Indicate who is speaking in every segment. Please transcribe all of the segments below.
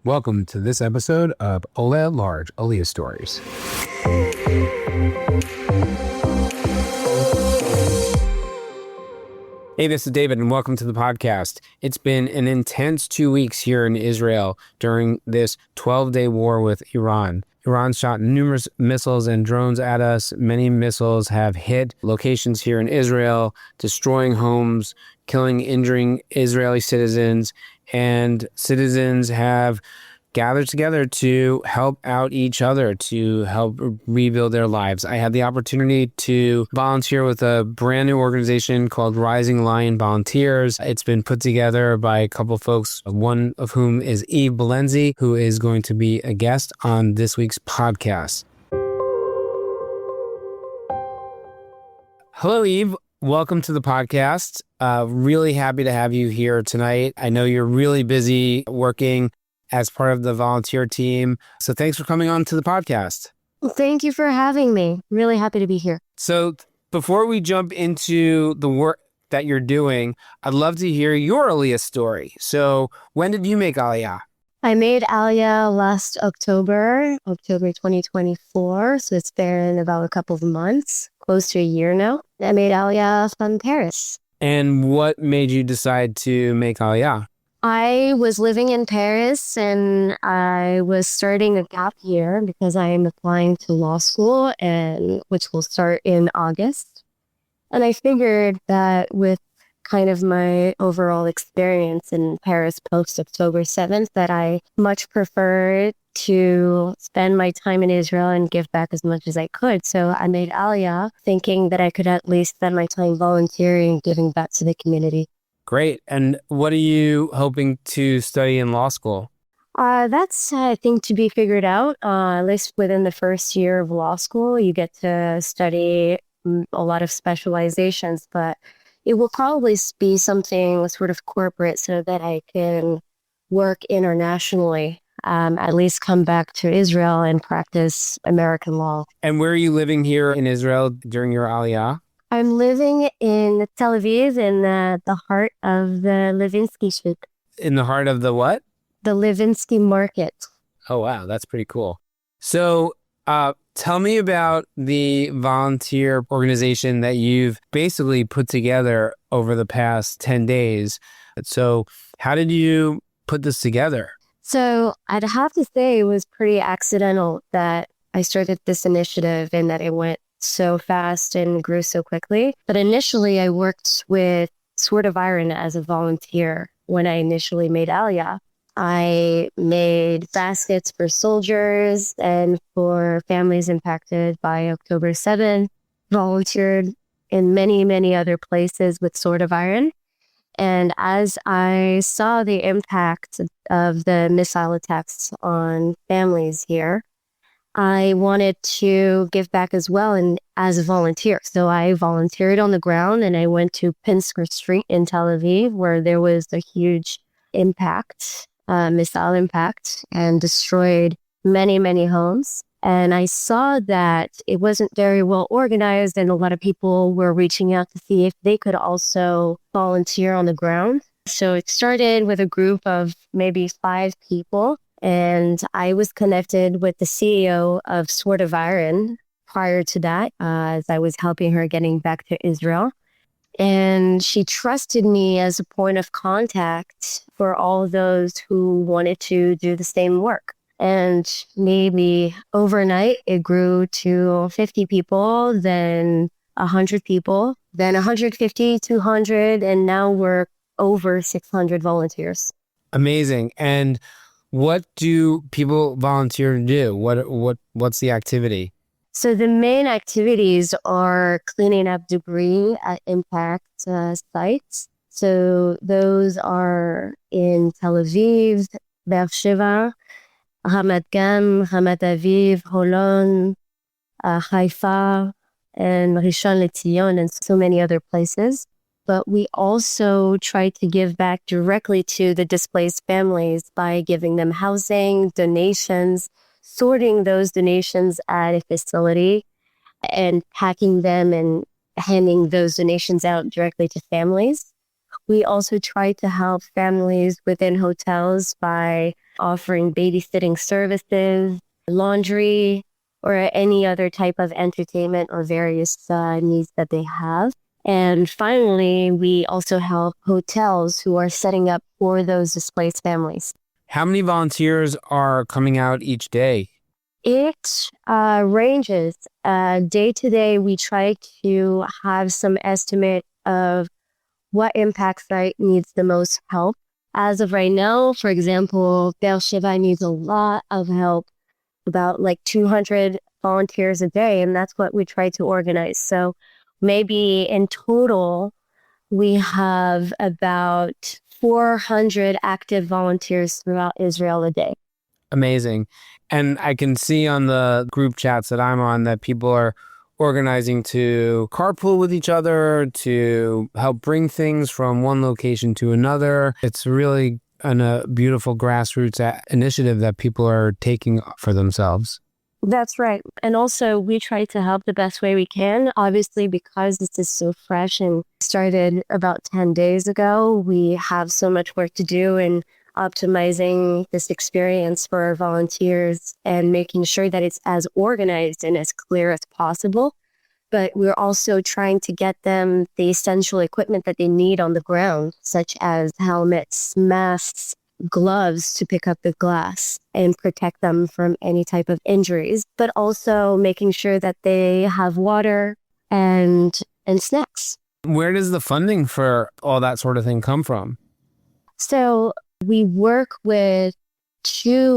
Speaker 1: Welcome to this episode of Ola at Large, Aliyah Stories. Hey, this is David, and welcome to the podcast. It's been an intense 2 weeks here in Israel during this 12-day war with Iran. Iran shot numerous missiles and drones at us. Many missiles have hit locations here in Israel, destroying homes, killing, injuring Israeli citizens, and citizens have gathered together to help out each other, to help rebuild their lives. I had the opportunity to volunteer with a brand new organization called Rising Lion Volunteers. It's been put together by a couple folks, one of whom is EP11, who is going to be a guest on this week's podcast. Hello, Eve. Welcome to the podcast. Really happy to have you here tonight. I know you're really busy working as part of the volunteer team. So thanks for coming on to the podcast.
Speaker 2: Well, thank you for having me. Really happy to be here.
Speaker 1: So before we jump into the work that you're doing, I'd love to hear your Aliyah story. So when did you make Aliyah?
Speaker 2: I made Aliyah last October 2024. So it's been about a couple of months, close to a year now. I made Aliyah from Paris.
Speaker 1: And what made you decide to make Aliyah?
Speaker 2: I was living in Paris and I was starting a gap year because I am applying to law school, and which will start in August. And I figured that with kind of my overall experience in Paris post October 7th, that I much preferred to spend my time in Israel and give back as much as I could. So I made Aliyah thinking that I could at least spend my time volunteering, giving back to the community.
Speaker 1: Great. And what are you hoping to study in law school?
Speaker 2: That's, I think, to be figured out. At least within the first year of law school, you get to study a lot of specializations, but it will probably be something sort of corporate so that I can work internationally, at least come back to Israel and practice American law.
Speaker 1: And where are you living here in Israel during your Aliyah?
Speaker 2: I'm living in Tel Aviv in the heart of the Levinsky Shuk.
Speaker 1: In the heart of the what?
Speaker 2: The Levinsky Market.
Speaker 1: Oh, wow. That's pretty cool. So tell me about the volunteer organization that you've basically put together over the past 10 days. So how did you put this together?
Speaker 2: So I'd have to say it was pretty accidental that I started this initiative and that it went so fast and grew so quickly. But initially I worked with Sword of Iron as a volunteer when I initially made Aliyah. I made baskets for soldiers and for families impacted by October 7th, volunteered in many, many other places with Sword of Iron. And as I saw the impact of the missile attacks on families here, I wanted to give back as well and as a volunteer. So I volunteered on the ground and I went to Pinsker Street in Tel Aviv where there was a huge impact, missile impact, and destroyed many, many homes. And I saw that it wasn't very well organized and a lot of people were reaching out to see if they could also volunteer on the ground. So it started with a group of maybe 5 people. And I was connected with the CEO of Sword of Iron prior to that, as I was helping her getting back to Israel. And she trusted me as a point of contact for all those who wanted to do the same work. And maybe overnight, it grew to 50 people, then 100 people, then 150, 200, and now we're over 600 volunteers.
Speaker 1: Amazing. And what do people volunteer to do? What's the activity?
Speaker 2: So the main activities are cleaning up debris at impact sites. So those are in Tel Aviv, Beersheba, Ramat Gan, Ramat Aviv, Holon, Haifa, and Rishon LeZion, and so many other places. But we also try to give back directly to the displaced families by giving them housing, donations, sorting those donations at a facility, and packing them and handing those donations out directly to families. We also try to help families within hotels by offering babysitting services, laundry, or any other type of entertainment or various needs that they have. And finally, we also help hotels who are setting up for those displaced families.
Speaker 1: How many volunteers are coming out each day?
Speaker 2: It ranges. Day to day, we try to have some estimate of what impact site needs the most help. As of right now, for example, Beersheba needs a lot of help, about like 200 volunteers a day, and that's what we try to organize. So maybe in total, we have about 400 active volunteers throughout Israel a day.
Speaker 1: Amazing. And I can see on the group chats that I'm on that people are organizing to carpool with each other, to help bring things from one location to another. It's really a beautiful grassroots initiative that people are taking for themselves.
Speaker 2: That's right. And also, we try to help the best way we can. Obviously, because this is so fresh and started about 10 days ago, we have so much work to do in optimizing this experience for our volunteers and making sure that it's as organized and as clear as possible. But we're also trying to get them the essential equipment that they need on the ground, such as helmets, masks, gloves to pick up the glass and protect them from any type of injuries, but also making sure that they have water and snacks.
Speaker 1: Where does the funding for all that sort of thing come from?
Speaker 2: So we work with three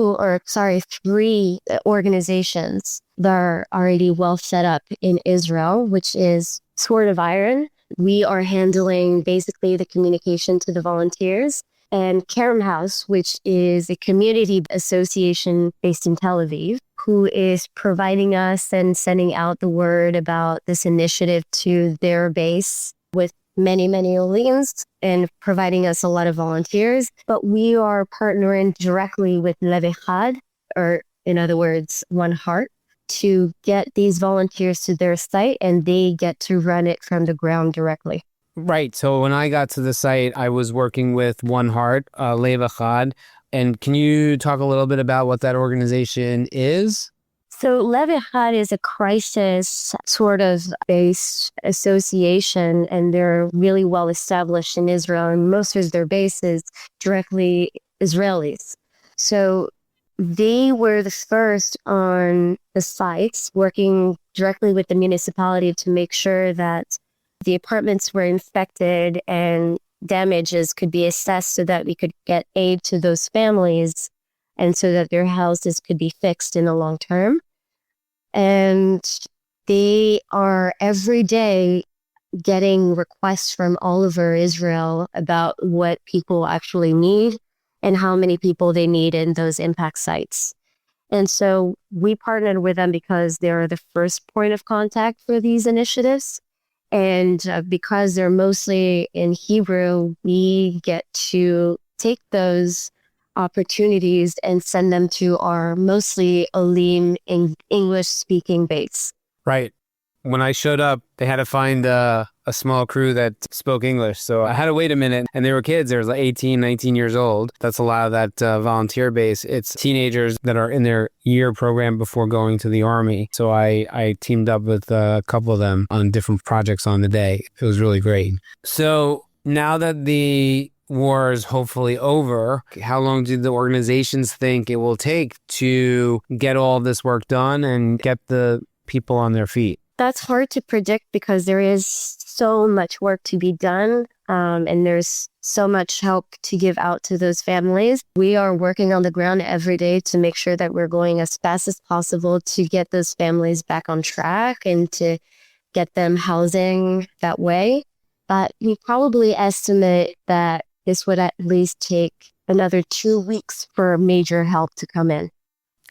Speaker 2: organizations that are already well set up in Israel, which is Sword of Iron. We are handling basically the communication to the volunteers. And Kerem House, which is a community association based in Tel Aviv, who is providing us and sending out the word about this initiative to their base with many, many Oleans and providing us a lot of volunteers. But we are partnering directly with Lev Echad, or in other words, One Heart, to get these volunteers to their site, and they get to run it from the ground directly.
Speaker 1: Right. So when I got to the site, I was working with One Heart, Lev Echad. And can you talk a little bit about what that organization is?
Speaker 2: So Lev Echad is a crisis sort of based association, and they're really well established in Israel, and most of their bases directly Israelis. So they were the first on the sites, working directly with the municipality to make sure that the apartments were inspected and damages could be assessed so that we could get aid to those families and so that their houses could be fixed in the long term. And they are every day getting requests from all over Israel about what people actually need and how many people they need in those impact sites. And so we partnered with them because they're the first point of contact for these initiatives. And because they're mostly in Hebrew, we get to take those opportunities and send them to our mostly Olim English-speaking base.
Speaker 1: Right. When I showed up, they had to find a small crew that spoke English. So I had to wait a minute, and they were kids. They were like 18, 19 years old. That's a lot of that volunteer base. It's teenagers that are in their year program before going to the Army. So I teamed up with a couple of them on different projects on the day. It was really great. So now that the war is hopefully over, how long do the organizations think it will take to get all this work done and get the people on their feet?
Speaker 2: That's hard to predict because there is so much work to be done, and there's so much help to give out to those families. We are working on the ground every day to make sure that we're going as fast as possible to get those families back on track and to get them housing that way. But we probably estimate that this would at least take another 2 weeks for major help to come in.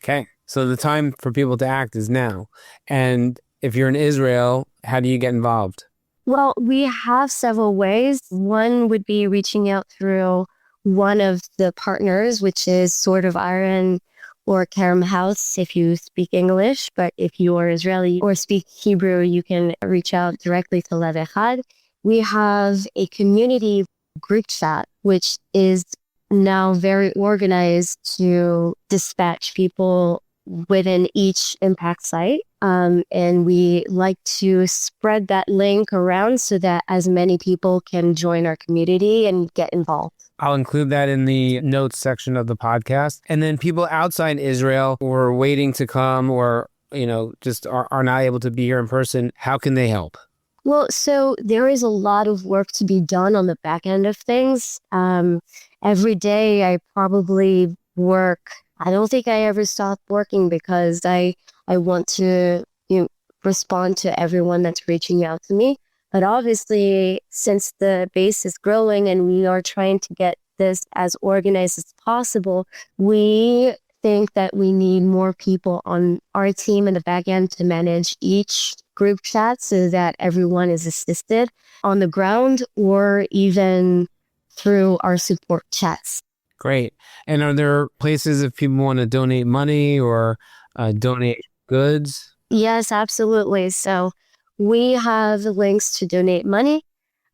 Speaker 1: Okay. So the time for people to act is now. And if you're in Israel, how do you get involved?
Speaker 2: Well, we have several ways. One would be reaching out through one of the partners, which is Sword of Iron or Kerem House if you speak English. But if you are Israeli or speak Hebrew, you can reach out directly to Lev Echad. We have a community group chat, which is now very organized to dispatch people within each impact site. And we like to spread that link around so that as many people can join our community and get involved.
Speaker 1: I'll include that in the notes section of the podcast. And then people outside Israel who are waiting to come or, just are not able to be here in person, how can they help?
Speaker 2: Well, so there is a lot of work to be done on the back end of things. Every day I probably work. I don't think I ever stop working because I want to respond to everyone that's reaching out to me. But obviously, since the base is growing and we are trying to get this as organized as possible, we think that we need more people on our team in the back end to manage each group chat so that everyone is assisted on the ground or even through our support chats.
Speaker 1: Great. And are there places if people want to donate money or donate goods?
Speaker 2: Yes, absolutely. So we have links to donate money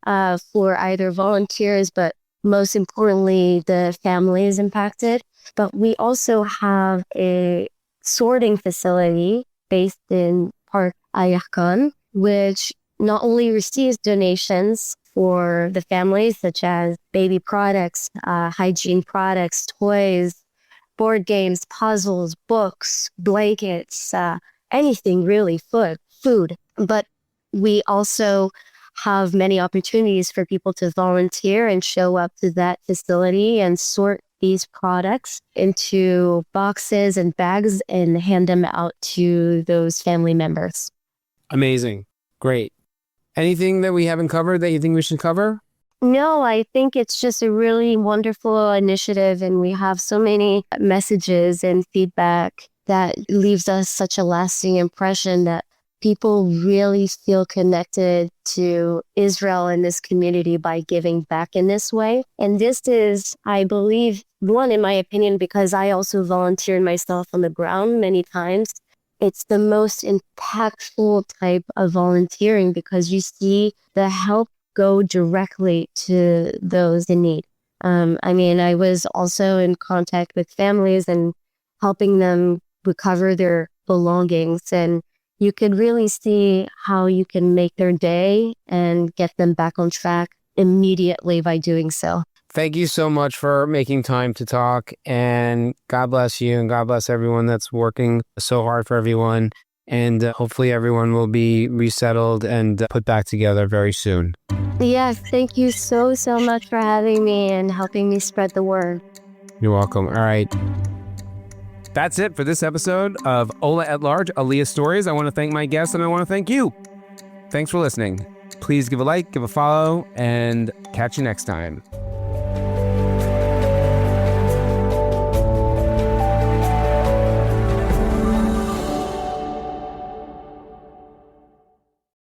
Speaker 2: for either volunteers, but most importantly, the families impacted. But we also have a sorting facility based in Park Ayakan, which not only receives donations for the families, such as baby products, hygiene products, toys, board games, puzzles, books, blankets, anything really, food. But we also have many opportunities for people to volunteer and show up to that facility and sort these products into boxes and bags and hand them out to those family members.
Speaker 1: Amazing. Great. Anything that we haven't covered that you think we should cover?
Speaker 2: No, I think it's just a really wonderful initiative, and we have so many messages and feedback that leaves us such a lasting impression that people really feel connected to Israel and this community by giving back in this way. And this is, I believe, one, in my opinion, because I also volunteered myself on the ground many times, it's the most impactful type of volunteering because you see the help go directly to those in need. I was also in contact with families and helping them recover their belongings, and you could really see how you can make their day and get them back on track immediately by doing so.
Speaker 1: Thank you so much for making time to talk, and God bless you and God bless everyone that's working so hard for everyone. And hopefully everyone will be resettled and put back together very soon.
Speaker 2: Yes, thank you so much for having me and helping me spread the word.
Speaker 1: You're welcome. All right. That's it for this episode of Ola at Large, Aliyah Stories. I want to thank my guests and I want to thank you. Thanks for listening. Please give a like, give a follow, and catch you next time.